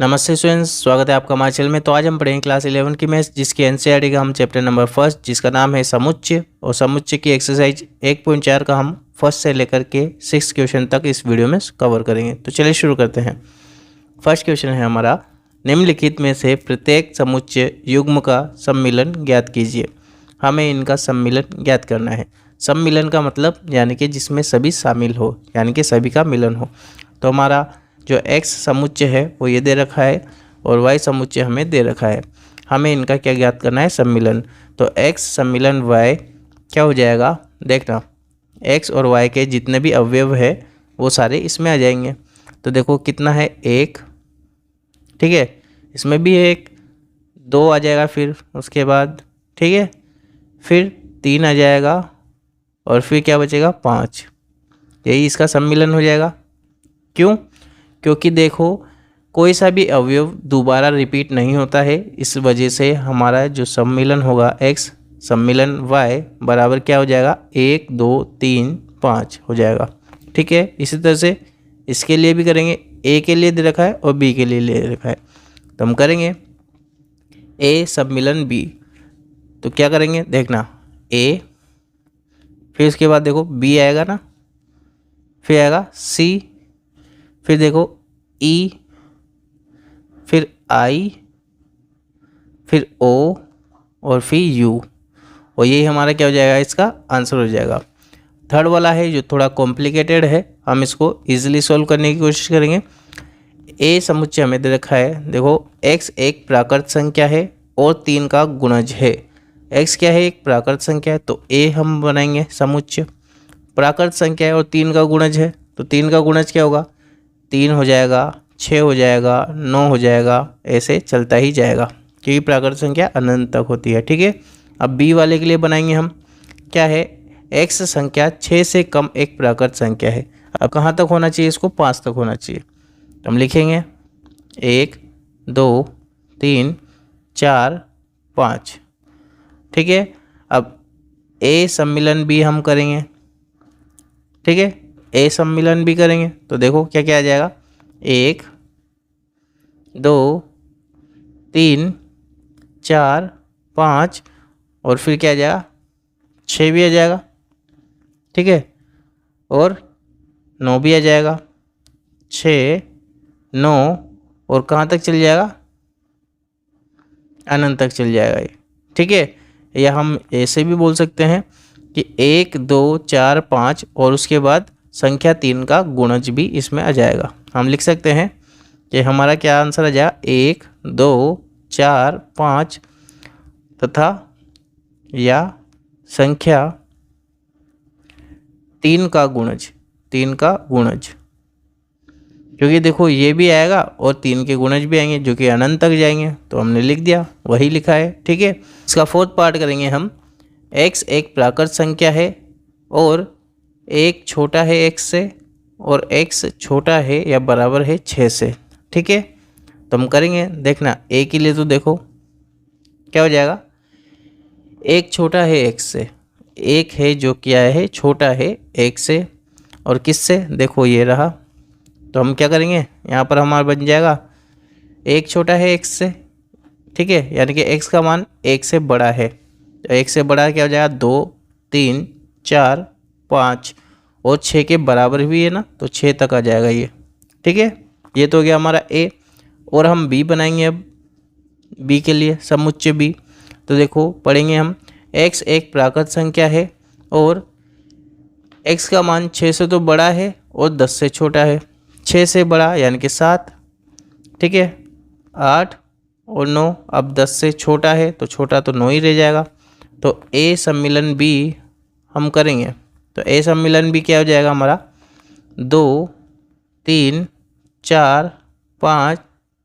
नमस्ते स्टूडेंट्स, स्वागत है आपका हमारे चैनल में। तो आज हम पढ़ेंगे क्लास 11 की मैथ्स, जिसकी एनसीईआरटी का हम चैप्टर नंबर फर्स्ट, जिसका नाम है समुच्चय, और समुच्चय की एक्सरसाइज 1.4 का हम फर्स्ट से लेकर के 6 क्वेश्चन तक इस वीडियो में कवर करेंगे। तो चलिए शुरू करते हैं। फर्स्ट क्वेश्चन है हमारा, निम्नलिखित में से प्रत्येक समुच्चय युग्म का सम्मिलन ज्ञात कीजिए। हमें इनका सम्मिलन ज्ञात करना है। सम्मिलन का मतलब यानी कि जिसमें सभी शामिल हो, यानी कि सभी का मिलन हो। तो हमारा जो x समुच्चय है वो ये दे रखा है और y समुच्चय हमें दे रखा है। हमें इनका क्या ज्ञात करना है? सम्मिलन। तो x सम्मिलन y क्या हो जाएगा? देखना, x और y के जितने भी अवयव है वो सारे इसमें आ जाएंगे। तो देखो कितना है, 1, ठीक है, इसमें भी 1, 2 आ जाएगा, फिर उसके बाद ठीक है, फिर 3 आ जाएगा और फिर क्या बचेगा? 5। यही इसका सम्मिलन हो जाएगा। क्यों? क्योंकि देखो कोई सा भी अवयव दोबारा रिपीट नहीं होता है, इस वजह से हमारा जो सम्मिलन होगा x सम्मिलन y बराबर क्या हो जाएगा? 1, 2, 3, 5 हो जाएगा। ठीक है, इसी तरह से इसके लिए भी करेंगे। a के लिए दे रखा है और b के लिए ले रखा है, तो हम करेंगे a सम्मिलन b। तो क्या करेंगे? देखना, a, फिर उसके बाद देखो b आएगा ना, फिर आएगा c, फिर देखो E, फिर I, फिर O और फिर U, और यही हमारा क्या हो जाएगा? इसका आंसर हो जाएगा। थर्ड वाला है जो थोड़ा कॉम्प्लिकेटेड है, हम इसको इजीली सॉल्व करने की कोशिश करेंगे। A समुच्चय हमें दे रखा है। देखो x एक प्राकृत संख्या है और 3 का गुणज है। x क्या है? एक प्राकृत संख्या है, तो A हम बनाएंगे समुच्चय। प्राकृत संख्या है और 3 का गुणज है, तो 3 का गुणज क्या होगा? 3 हो जाएगा, 6 हो जाएगा, 9 हो जाएगा, ऐसे चलता ही जाएगा क्योंकि प्राकृत संख्या अनंत तक होती है। ठीक है, अब बी वाले के लिए बनाएंगे हम। क्या है? x संख्या 6 से कम एक प्राकृत संख्या है। अब कहाँ तक होना चाहिए? इसको 5 तक होना चाहिए। तो हम लिखेंगे 1, 2, 3, 4, 5। ठीक है, अब a सम्मिलन भी हम करेंगे। ठीक है, a सम्मिलन भी करेंगे, तो देखो क्या क्या आ जाएगा? 1, 2, 3, 4, 5 और फिर क्या आ जाएगा? 6 भी आ जाएगा। ठीक है, और 9 भी आ जाएगा। 6, 9 और कहाँ तक चल जाएगा? अनंत तक चल जाएगा ये। ठीक है, या हम ऐसे भी बोल सकते हैं कि 1, 2, 4, 5 और उसके बाद संख्या 3 का गुणज भी इसमें आ जाएगा। हम लिख सकते हैं कि हमारा क्या आंसर आ जाएगा? 1, 2, 4, 5 तथा या संख्या 3 का गुणज, 3 का गुणज, क्योंकि देखो ये भी आएगा और 3 के गुणज भी आएंगे जो कि अनंत तक जाएंगे, तो हमने लिख दिया, वही लिखा है। ठीक है, इसका फोर्थ पार्ट करेंगे हम। x एक प्राकृत संख्या है और एक छोटा है x से और x छोटा है या बराबर है 6 से। ठीक है, तो हम करेंगे, देखना a के लिए तो देखो क्या हो जाएगा? एक छोटा है x से, एक है जो क्या है? छोटा है x से, और किससे? देखो ये रहा। तो हम क्या करेंगे? यहाँ पर हमारा बन जाएगा एक छोटा है x से। ठीक है, यानी कि x का मान 1 से बड़ा है, तो 1 से बड़ा क्या हो जाएगा? 2, 3, 4, 5 और 6 के बराबर भी है ना, तो 6 तक आ जाएगा ये। ठीक है, ये तो हो गया हमारा a। और हम b बनाएंगे अब, b के लिए समुच्चय b। तो देखो पढ़ेंगे हम, x एक प्राकृत संख्या है और x का मान 6 से तो बड़ा है और 10 से छोटा है। 6 से बड़ा यानी कि 7, ठीक है, 8 और 9। अब 10 से छोटा है तो छोटा तो 9 ही रह जाएगा। तो a सम्मिलन b हम करेंगे, तो a सम्मिलन b क्या हो जाएगा हमारा? 2, 3, 4, 5,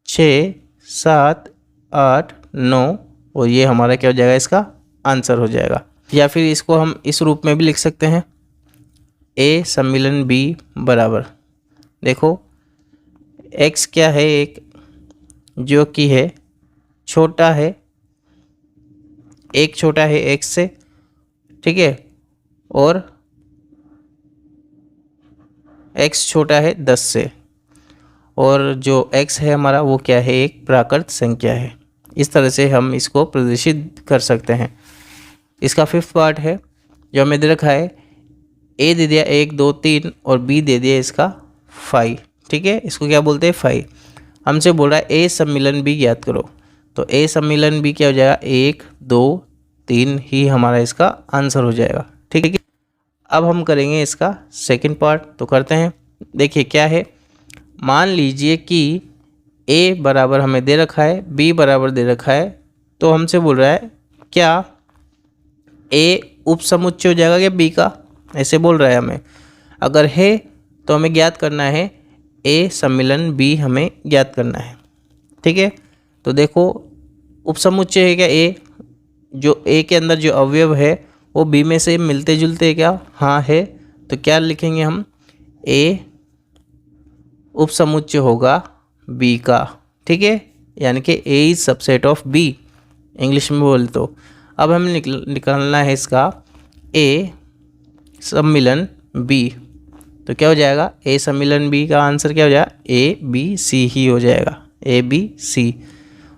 6, 7, 8, 9 और ये हमारा क्या हो जाएगा? इसका आंसर हो जाएगा। या फिर इसको हम इस रूप में भी लिख सकते हैं, a सम्मिलन b बराबर, देखो x क्या है? एक जो कि है छोटा है, एक छोटा है x से, ठीक है, और x छोटा है 10 से, और जो x है हमारा वो क्या है, एक प्राकृत संख्या है। इस तरह से हम इसको प्रदर्शित कर सकते हैं। इसका 5th पार्ट है जो हमें दे रखा है, a दे दिया 1 2 3 और b दे दिया इसका 5। ठीक है, इसको क्या बोलते हैं, 5। हमसे बोल रहा है a सम्मिलन b ज्ञात करो, तो a सम्मिलन b क्या हो जाएगा, 1 2 3 ही हमारा इसका आंसर हो जाएगा। ठीक है, अब हम करेंगे इसका 2nd पार्ट, तो करते हैं। देखिए क्या है, मान लीजिए कि a बराबर हमें दे रखा है, b बराबर दे रखा है, तो हमसे बोल रहा है क्या a उपसमुच्चय हो जाएगा क्या b का, ऐसे बोल रहा है हमें। अगर है तो हमें ज्ञात करना है a सम्मिलन b, हमें ज्ञात करना है। ठीक है, तो देखो उपसमुच्चय है क्या a, जो a के अंदर जो अवयव है वो b में से मिलते जुलते हैं क्या, हाँ है। तो क्या लिखेंगे हम, a उपसमुच्चय होगा b का। ठीक है, यानी कि a is subset of b, English में बोल तो। अब हमें निकालना है इसका a सम्मिलन b, तो क्या हो जाएगा, a सम्मिलन b का आंसर क्या हो जाएगा, a b c ही हो जाएगा, a b c।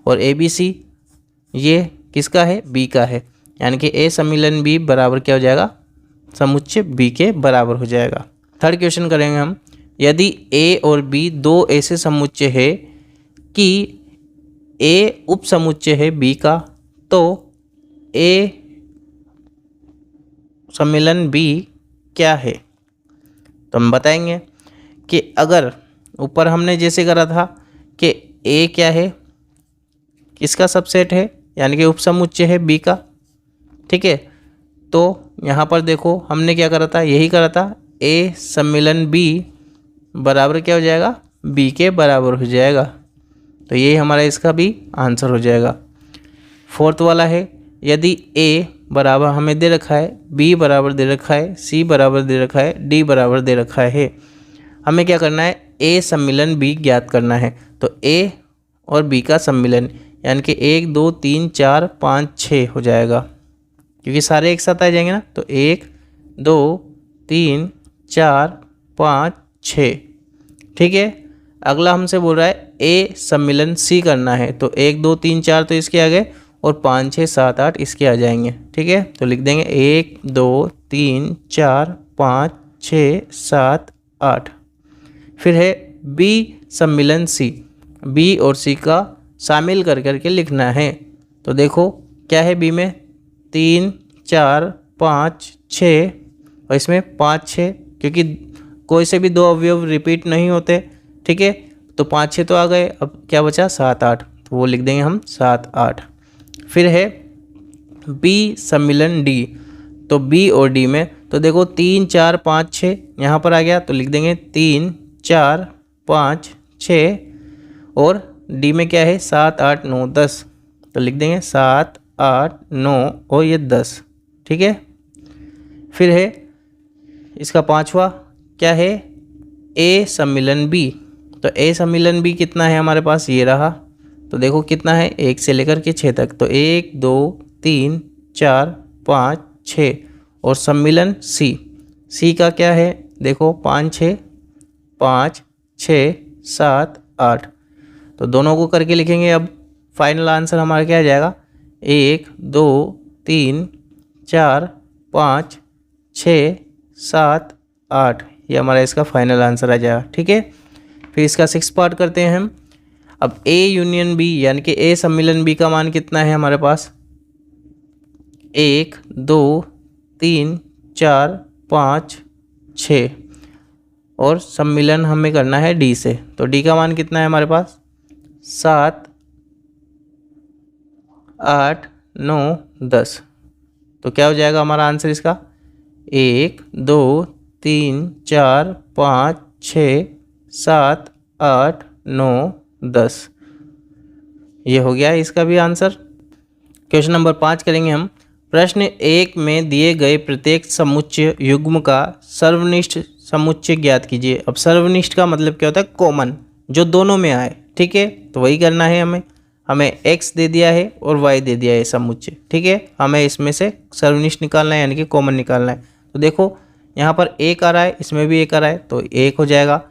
और a b c ये किसका है, b का है, यानी कि a सम्मिलन b बराबर क्या हो जाएगा, समुच्चय b के बराबर हो जाएगा। 3rd क्वेश्चन करेंगे हम, यदि a और b दो ऐसे समुच्चय है कि a उपसमुच्चय है b का, तो a सम्मिलन b क्या है। तो हम बताएंगे कि अगर ऊपर हमने जैसे करा था कि a क्या है, किसका सबसेट है, यानी कि उपसमुच्चय है b का। ठीक है, तो यहाँ पर देखो हमने क्या करा था, यही करा था, a सम्मिलन b बराबर क्या हो जाएगा, b के बराबर हो जाएगा। तो ये हमारा इसका भी आंसर हो जाएगा। 4th वाला है, यदि a बराबर हमें दे रखा है, b बराबर दे रखा है, c बराबर दे रखा है, d बराबर दे रखा है, हमें क्या करना है, a सम्मिलन b ज्ञात करना है। तो a और b का सम्मिलन यानी कि 1 2 3 4 5 6 हो जाएगा, क्योंकि सारे एक साथ आ जाएंगे ना। तो 1 2 3 4 5 6। ठीक है, अगला हमसे बोल रहा है a सम्मिलन c करना है, तो 1 2 3 4 तो इसके आ गए और 5 6 7 8 इसके आ जाएंगे। ठीक है, तो लिख देंगे 1 2 3 4 5 6 7 8। फिर है b सम्मिलन c, b और c का शामिल कर करके लिखना है। तो देखो क्या है, b में 3 4 5 6 और इसमें 5 6, क्योंकि कोई से भी दो अवयव रिपीट नहीं होते। ठीक है, तो 5 6 तो आ गए, अब क्या बचा 7 8, तो वो लिख देंगे हम 7 8। फिर है b सम्मिलन d, तो b और d में तो देखो 3 4 5 6 यहाँ पर आ गया, तो लिख देंगे 3 4 5 6, और d में क्या है 7 8 9 10, तो लिख देंगे 7 8 9 और ये 10। ठीक है, फिर है इसका 5वां क्या है, a सम्मिलन b, तो a सम्मिलन b कितना है हमारे पास, ये रहा। तो देखो कितना है, 1 से लेकर के 6 तक, तो 1 2 3 4 5 6, और सम्मिलन c का क्या है, देखो 5 6 5 6 7 8, तो दोनों को करके लिखेंगे। अब फाइनल आंसर हमारा क्या आ जाएगा, 1 2 3 4 5 6 7 8, ये हमारा इसका फाइनल आंसर आ जाएगा। ठीक है, फिर इसका 6 पार्ट करते हैं हम। अब a यूनियन b यानी कि a सम्मिलन b का मान कितना है हमारे पास, 1 2 3 4 5 6, और सम्मिलन हमें करना है d से, तो d का मान कितना है हमारे पास, 7 8 9 10। तो क्या हो जाएगा हमारा आंसर इसका, 1 2 3 4 5 6 7 8 9 10, ये हो गया इसका भी आंसर। क्वेश्चन नंबर 5 करेंगे हम। प्रश्न 1 में दिए गए प्रत्येक समुच्चय युग्म का सर्वनिष्ठ समुच्चय ज्ञात कीजिए। अब सर्वनिष्ठ का मतलब क्या होता है, कॉमन, जो दोनों में आए। ठीक है, तो वही करना है हमें x दे दिया है और y दे दिया है समुच्चय। ठीक है, हमें इसमें से सर्वनिष्ठ निकालना है, यानी कि कॉमन निकालना है। तो देखो यहाँ पर 1 आ रहा है, इसमें भी 1 आ रहा है, तो 1 हो जाएगा।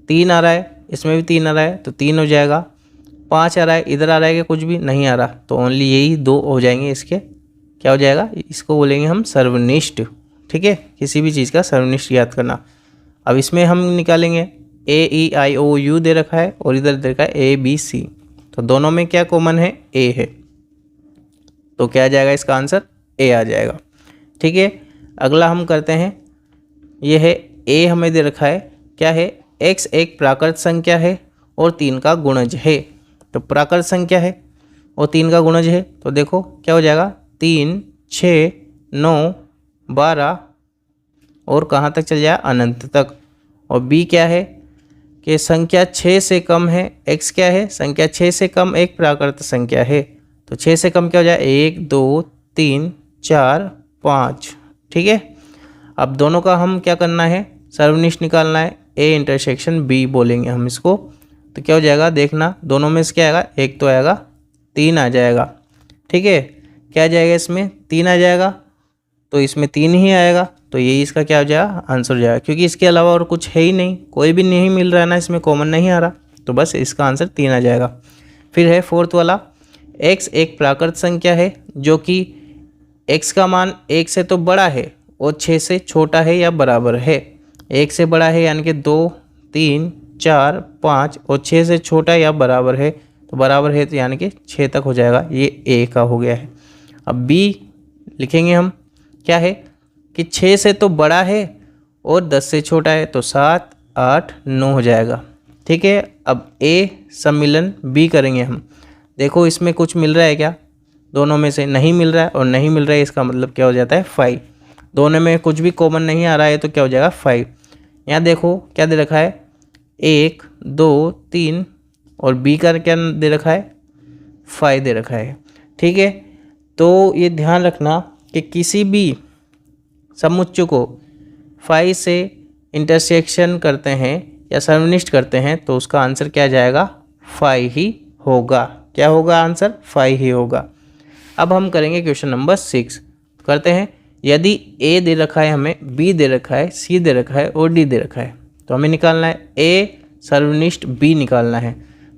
3 आ रहा है इसमें भी 3 आ रहा है तो 3 हो जाएगा। 5 आ रहा है, इधर आ रहा है कि कुछ भी नहीं आ रहा, तो ओनली यही 2 हो जाएंगे इसके। क्या हो जाएगा, इसको बोलेंगे हम सर्वनिष्ठ। ठीक है, किसी भी चीज़ का सर्वनिष्ठ याद करना। अब इसमें हम निकालेंगे AEIOU दे रखा है और इधर दे रखा है ABC, तो दोनों में क्या कॉमन है, A है, तो क्या आ जाएगा इसका आंसर, A आ जाएगा। ठीक है, अगला हम करते हैं, ये है A हमें दे रखा है, क्या है, x एक प्राकृत संख्या है और 3 का गुणज है। तो प्राकृत संख्या है और 3 का गुणज है, तो देखो क्या हो जाएगा, 3, 6, 9, 12 और कहाँ तक चल जाए, अनंत तक। और B क्या है कि संख्या 6 से कम है, x क्या है, संख्या 6 से कम एक प्राकृत संख्या है, तो 6 से कम क्या हो जाए, 1, 2, 3, 4, 5। ठीक है, अब दोनों का हम क्या करना है, सर्वनिष्ठ निकालना है, A इंटरसेक्शन B बोलेंगे हम इसको। तो क्या हो जाएगा, देखना दोनों में से क्या आएगा, एक तो आएगा, 3 आ जाएगा। ठीक है, क्या आ जाएगा, इसमें 3 आ जाएगा, तो इसमें 3 ही आएगा, तो यही इसका क्या हो जाएगा, आंसर हो जाएगा, क्योंकि इसके अलावा और कुछ है ही नहीं, कोई भी नहीं मिल रहा है ना, इसमें कॉमन नहीं आ रहा, तो बस इसका आंसर 3 आ जाएगा। फिर है फोर्थ वाला, x एक प्राकृत संख्या है जो कि x का मान 1 से तो बड़ा है और 6 से छोटा है या बराबर है। 1 से बड़ा है यानी कि 2, 3, 4, 5 और 6 से छोटा या बराबर है, तो बराबर है तो यानी कि 6 तक हो जाएगा, ये A का हो गया है। अब B लिखेंगे हम, क्या है कि 6 से तो बड़ा है और 10 से छोटा है, तो 7, 8, 9 हो जाएगा। ठीक है, अब A सम्मिलन B करेंगे हम। देखो इसमें कुछ मिल रहा है क्या, दोनों में से नहीं मिल रहा है, और नहीं मिल रहा है इसका मतलब क्या हो जाता है, 5। दोनों में कुछ भी कॉमन नहीं आ रहा है, तो क्या हो जाएगा, 5। यहाँ देखो क्या दे रखा है, 1, 2, 3 और B का क्या दे रखा है, 5 दे रखा है। ठीक है, तो ये ध्यान रखना कि किसी भी समुच्चय को 5 से इंटरसेक्शन करते हैं या सर्वनिष्ठ करते हैं, तो उसका आंसर क्या जाएगा, 5 ही होगा। क्या होगा आंसर, 5 ही होगा। अब हम करेंगे क्वेश्चन नंबर 6, करते हैं। यदि A दे रखा है हमें, B दे रखा है, C दे रखा है और D दे रखा है, तो हमें निकालना है A सर्वनिष्ठ B निकालना है।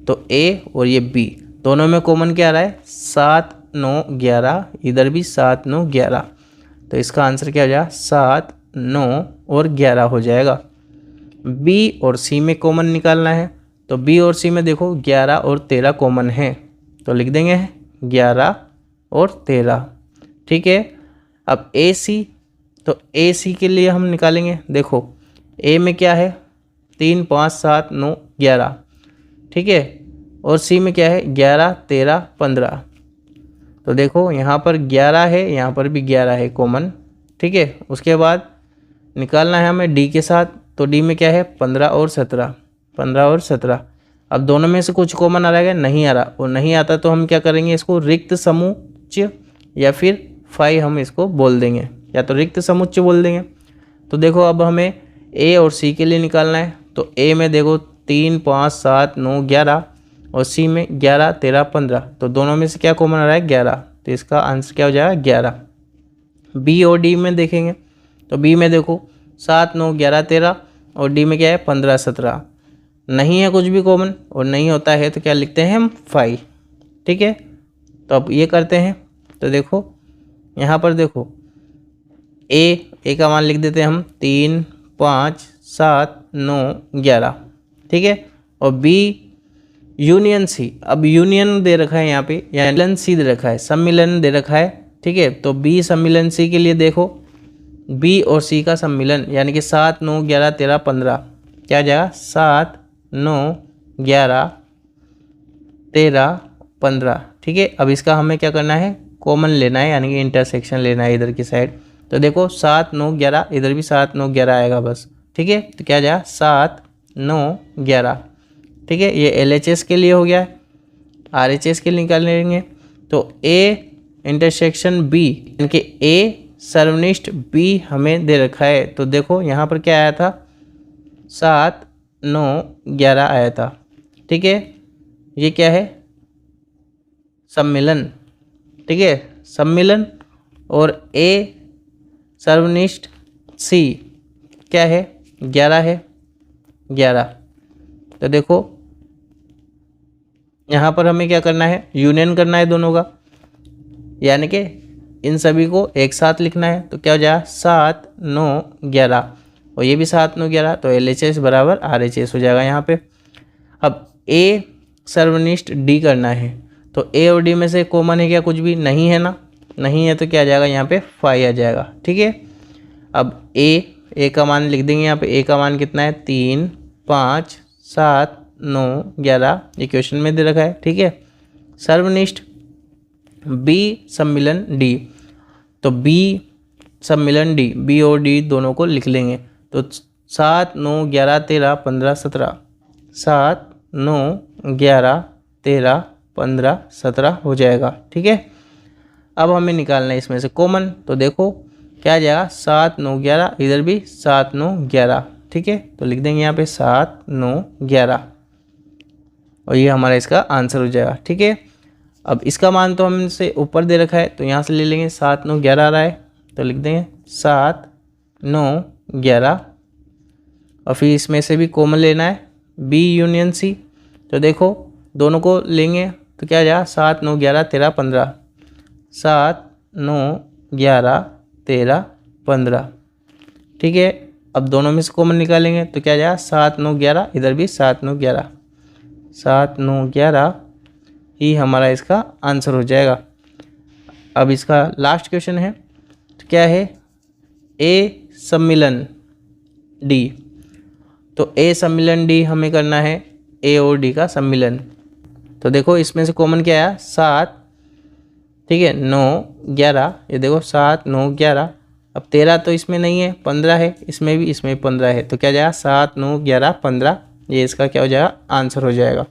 तो A और ये B दोनों में कॉमन क्या आ रहा है, 7, 9, 11, इधर भी 7, 9, 11, तो इसका आंसर क्या हो जाएगा, 7, 9 और 11 हो जाएगा। B और C में कॉमन निकालना है, तो B और C में देखो 11 और 13 कॉमन है, तो लिख देंगे 11 और 13। ठीक है, अब AC, तो AC के लिए हम निकालेंगे, देखो A में क्या है, 3, 5, 7, 9, 11। ठीक है, और C में क्या है, 11, 13, 15। तो देखो यहाँ पर 11 है, यहाँ पर भी 11 है कॉमन। ठीक है, उसके बाद निकालना है हमें D के साथ, तो D में क्या है, 15 और 17, 15 और 17। अब दोनों में से कुछ कॉमन आ रहा है, नहीं आ रहा, और नहीं आता तो हम क्या करेंगे, इसको रिक्त समुच्चय या फिर 5 हम इसको बोल देंगे, या तो रिक्त समुच्चय बोल देंगे। तो देखो अब हमें A और C के लिए निकालना है, तो A में देखो 3, 5, 7, 9, 11 और C में 11, 13, 15, तो दोनों में से क्या कॉमन आ रहा है, 11, तो इसका आंसर क्या हो जाएगा, 11। B और D में देखेंगे, तो B में देखो 7, 9, 11, 13 और D में क्या है, 15, 17, नहीं है कुछ भी कॉमन और नहीं होता है, तो क्या लिखते हैं हम, 5। ठीक है, तो अब ये करते हैं, तो देखो यहाँ पर देखो A का मान लिख देते हैं हम 3, 5, 7, 9, 11। ठीक है, और B यूनियन C, अब यूनियन दे रखा है यहाँ पे, या सम्मिलन C दे रखा है, सम्मिलन दे रखा है। ठीक है, तो B सम्मिलन C के लिए देखो B और C का सम्मिलन, यानी कि 7, 9, 11, 13, 15, क्या जाएगा, 7, 9, 11, 13, 15। ठीक है, अब इसका हमें क्या करना है, कॉमन लेना है, यानी कि इंटरसेक्शन लेना है इधर की साइड। तो देखो 7, 9, 11, इधर भी 7, 9, 11 आएगा बस। ठीक है, तो क्या जाएगा, 7, 9, 11। ठीक है, ये LHS के लिए हो गया है। RHS के लिए निकाल लेंगे, तो A इंटरसेक्शन B, यानी कि A सर्वनिष्ठ B हमें दे रखा है। तो देखो यहाँ पर क्या आया था, 7, 9, 11 आया था। ठीक है, ये क्या है, सम्मिलन। ठीक है, सम्मिलन, और A सर्वनिष्ठ C क्या है, 11 है, 11। तो देखो यहाँ पर हमें क्या करना है, यूनियन करना है दोनों का, यानी कि इन सभी को एक साथ लिखना है। तो क्या हो जाएगा 7 9 11 और ये भी 7 9 11, तो LHS बराबर RHS हो जाएगा यहाँ पे। अब A सर्वनिष्ठ D करना है, तो A और D में से कॉमन है क्या, कुछ भी नहीं है ना, नहीं है तो क्या आ जाएगा यहाँ पे 5 आ जाएगा, ठीक है। अब A का मान लिख देंगे यहाँ पे, A का मान कितना है 3 5 7 9 11, ये क्वेश्चन में दे रखा है, ठीक है। सर्वनिष्ठ B सम्मिलन D, तो B सम्मिलन D, B और D दोनों को लिख लेंगे। तो 7 9 11 13 15 17, 7 9 11 13 15 17 हो जाएगा, ठीक है। अब हमें निकालना है इसमें से कॉमन, तो देखो क्या आ जाएगा 7 9 11, इधर भी 7 9 11, ठीक है। तो लिख देंगे यहाँ पे 7 9 11 और ये हमारा इसका आंसर हो जाएगा, ठीक है। अब इसका मान तो हमसे ऊपर दे रखा है, तो यहाँ से ले लेंगे 7 9 11 आ रहा है, तो लिख देंगे 7 9 11 और फिर इसमें से भी कॉमन लेना है B यूनियन C। तो देखो दोनों को लेंगे तो क्या आ जाएगा 7 9 11 13 15, 7 9 11 13 15, ठीक है। अब दोनों में से कॉमन निकालेंगे तो क्या आ जाएगा 7 9 11, इधर भी 7 9 11, 7 9 11 ही हमारा इसका आंसर हो जाएगा। अब इसका लास्ट क्वेश्चन है, तो क्या है A सम्मिलन D, तो A सम्मिलन D हमें करना है A और D का सम्मिलन। तो देखो इसमें से कॉमन क्या आया 7, ठीक है, 9 11, ये देखो 7 9 11, अब 13 तो इसमें नहीं है, 15 है इसमें भी, इसमें 15 है, तो क्या जाएगा 7 9 11 15, ये इसका क्या हो जाएगा आंसर हो जाएगा।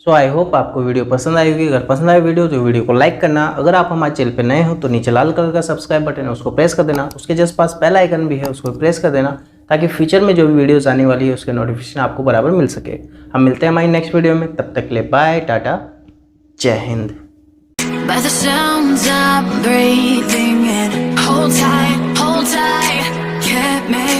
सो आई होप आपको वीडियो पसंद आई होगी। अगर पसंद आए वीडियो तो वीडियो को लाइक करना, अगर आप हमारे चैनल पे नए हो तो नीचे लाल कलर का सब्सक्राइब बटन है उसको प्रेस कर देना, उसके जस्ट पास बेल आइकन भी है उसको प्रेस कर देना, ताकि फ्यूचर में जो भी वीडियोस आने वाली है उसके नोटिफिकेशन आपको बराबर मिल सके। हम मिलते हैं हमारी नेक्स्ट वीडियो में, तब तक के लिए बाय टाटा जय Hind. By the sounds I'm breathing in, hold tight, can't make